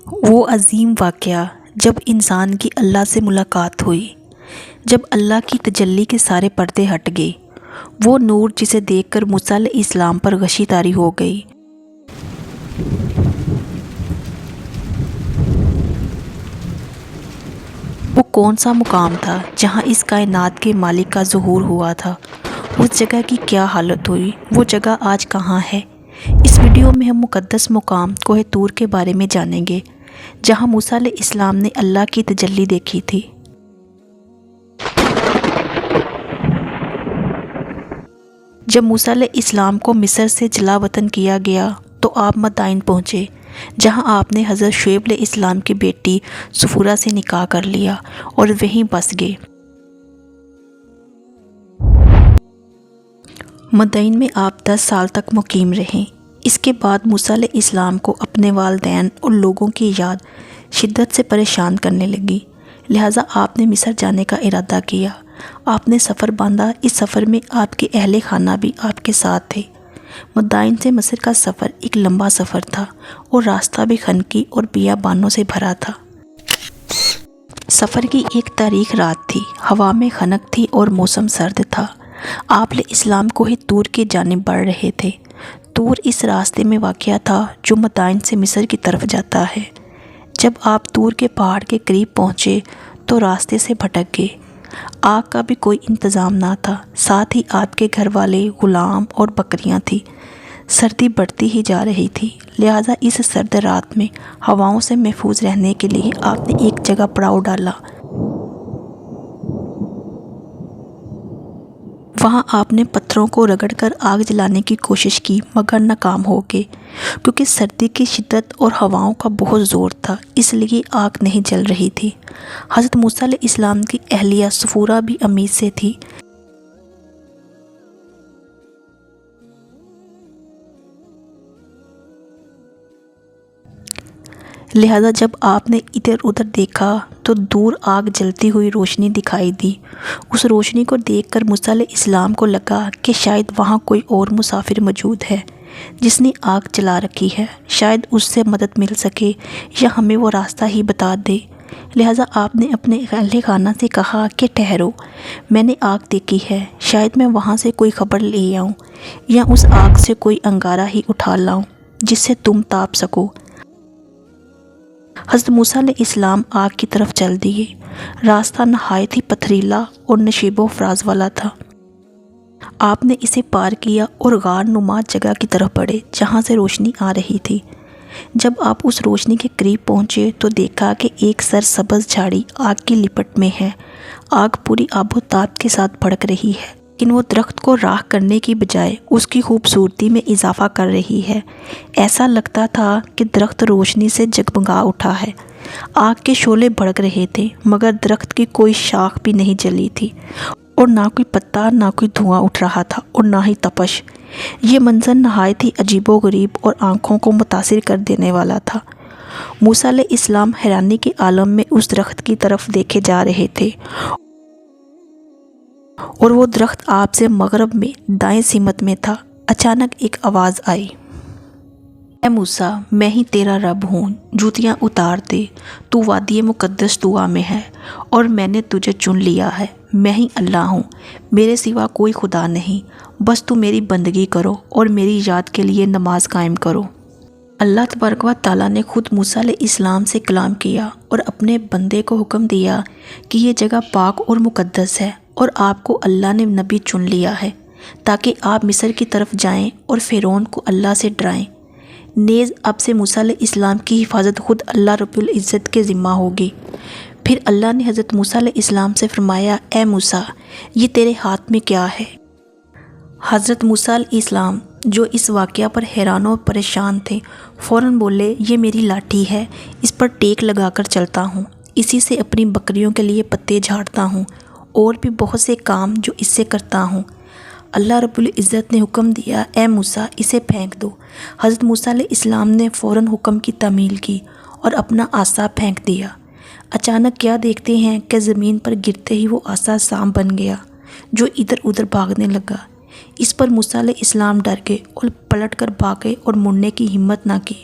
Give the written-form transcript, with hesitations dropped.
وہ عظیم واقعہ جب انسان کی اللہ سے ملاقات ہوئی، جب اللہ کی تجلی کے سارے پردے ہٹ گئے، وہ نور جسے دیکھ کر موسیٰ علیہ السلام پر غشی طاری ہو گئی۔ وہ کون سا مقام تھا جہاں اس کائنات کے مالک کا ظہور ہوا تھا؟ اس جگہ کی کیا حالت ہوئی؟ وہ جگہ آج کہاں ہے؟ اس ویڈیو میں ہم مقدس مقام کوہ طور کے بارے میں جانیں گے، جہاں موسیٰ علیہ السلام نے اللہ کی تجلی دیکھی تھی۔ جب موسیٰ علیہ السلام کو مصر سے جلا وطن کیا گیا تو آپ مدائن پہنچے، جہاں آپ نے حضرت شعیب علیہ السلام کی بیٹی سفورہ سے نکاح کر لیا اور وہیں بس گئے۔ مدائن میں آپ 10 سال تک مقیم رہیں۔ اس کے بعد موسیٰ علیہ السلام کو اپنے والدین اور لوگوں کی یاد شدت سے پریشان کرنے لگی، لہٰذا آپ نے مصر جانے کا ارادہ کیا۔ آپ نے سفر باندھا۔ اس سفر میں آپ کے اہل خانہ بھی آپ کے ساتھ تھے۔ مدائن سے مصر کا سفر ایک لمبا سفر تھا اور راستہ بھی خنقی اور بیابانوں سے بھرا تھا۔ سفر کی ایک تاریک رات تھی، ہوا میں خنک تھی اور موسم سرد تھا۔ آپ علیہ السلام کوہ طور کی جانب بڑھ رہے تھے۔ طور اس راستے میں واقع تھا جو مدائن سے مصر کی طرف جاتا ہے۔ جب آپ طور کے پہاڑ کے قریب پہنچے تو راستے سے بھٹک گئے۔ آگ کا بھی کوئی انتظام نہ تھا، ساتھ ہی آپ کے گھر والے، غلام اور بکریاں تھیں۔ سردی بڑھتی ہی جا رہی تھی، لہٰذا اس سرد رات میں ہواؤں سے محفوظ رہنے کے لیے آپ نے ایک جگہ پڑاؤ ڈالا۔ وہاں آپ نے پتھروں کو رگڑ کر آگ جلانے کی کوشش کی مگر ناکام ہو گئے، کیونکہ سردی کی شدت اور ہواؤں کا بہت زور تھا، اس لیے آگ نہیں جل رہی تھی۔ حضرت موسیٰ علیہ السلام کی اہلیہ سفورہ بھی امید سے تھی۔ لہذا جب آپ نے ادھر ادھر دیکھا تو دور آگ جلتی ہوئی روشنی دکھائی دی۔ اس روشنی کو دیکھ کر موسیٰ علیہ السلام کو لگا کہ شاید وہاں کوئی اور مسافر موجود ہے جس نے آگ جلا رکھی ہے، شاید اس سے مدد مل سکے یا ہمیں وہ راستہ ہی بتا دے۔ لہذا آپ نے اپنے اہل خانہ سے کہا کہ ٹھہرو، میں نے آگ دیکھی ہے، شاید میں وہاں سے کوئی خبر لے آؤں یا اس آگ سے کوئی انگارہ ہی اٹھا لاؤں جس سے تم تاپ سکو۔ حضرت موسیٰ علیہ السلام آگ کی طرف چل دیے۔ راستہ نہایت ہی پتھریلا اور نشیب و فراز والا تھا۔ آپ نے اسے پار کیا اور غار نما جگہ کی طرف بڑھے جہاں سے روشنی آ رہی تھی۔ جب آپ اس روشنی کے قریب پہنچے تو دیکھا کہ ایک سرسبز جھاڑی آگ کی لپٹ میں ہے۔ آگ پوری آب و تاب کے ساتھ بھڑک رہی ہے، لیکن وہ درخت کو راکھ کرنے کی بجائے اس کی خوبصورتی میں اضافہ کر رہی ہے۔ ایسا لگتا تھا کہ درخت روشنی سے جگمگا اٹھا ہے۔ آگ کے شعلے بھڑک رہے تھے مگر درخت کی کوئی شاخ بھی نہیں جلی تھی، اور نہ کوئی پتا، نہ کوئی دھواں اٹھ رہا تھا اور نہ ہی تپش۔ یہ منظر نہایت ہی عجیب و غریب اور آنکھوں کو متاثر کر دینے والا تھا۔ موسیٰ علیہ السلام حیرانی کے عالم میں اس درخت کی طرف دیکھے جا رہے تھے، اور وہ درخت آپ سے مغرب میں دائیں سمت میں تھا۔ اچانک ایک آواز آئی، اے موسیٰ، میں ہی تیرا رب ہوں، جوتیاں اتار دے، تو وادی مقدس طویٰ میں ہے اور میں نے تجھے چن لیا ہے۔ میں ہی اللہ ہوں، میرے سوا کوئی خدا نہیں، بس تو میری بندگی کرو اور میری یاد کے لیے نماز قائم کرو۔ اللہ تبارک و تعالیٰ نے خود موسیٰ علیہ السلام سے کلام کیا اور اپنے بندے کو حکم دیا کہ یہ جگہ پاک اور مقدس ہے، اور آپ کو اللہ نے نبی چن لیا ہے تاکہ آپ مصر کی طرف جائیں اور فرعون کو اللہ سے ڈرائیں۔ نیز اب سے موسیٰ علیہ السلام کی حفاظت خود اللہ رب العزت کے ذمہ ہوگی۔ پھر اللہ نے حضرت موسیٰ علیہ السلام سے فرمایا، اے موسیٰ، یہ تیرے ہاتھ میں کیا ہے؟ حضرت موسیٰ علیہ السلام جو اس واقعہ پر حیران و پریشان تھے، فوراً بولے، یہ میری لاٹھی ہے، اس پر ٹیک لگا کر چلتا ہوں، اسی سے اپنی بکریوں کے لیے پتے جھاڑتا ہوں، اور بھی بہت سے کام جو اس سے کرتا ہوں۔ اللہ رب العزت نے حکم دیا، اے موسیٰ، اسے پھینک دو۔ حضرت موسیٰ علیہ السلام نے فوراً حکم کی تعمیل کی اور اپنا عصا پھینک دیا۔ اچانک کیا دیکھتے ہیں کہ زمین پر گرتے ہی وہ عصا سانپ بن گیا جو ادھر ادھر بھاگنے لگا۔ اس پر موسیٰ علیہ السلام ڈر گئے اور پلٹ کر بھاگے اور مڑنے کی ہمت نہ کی۔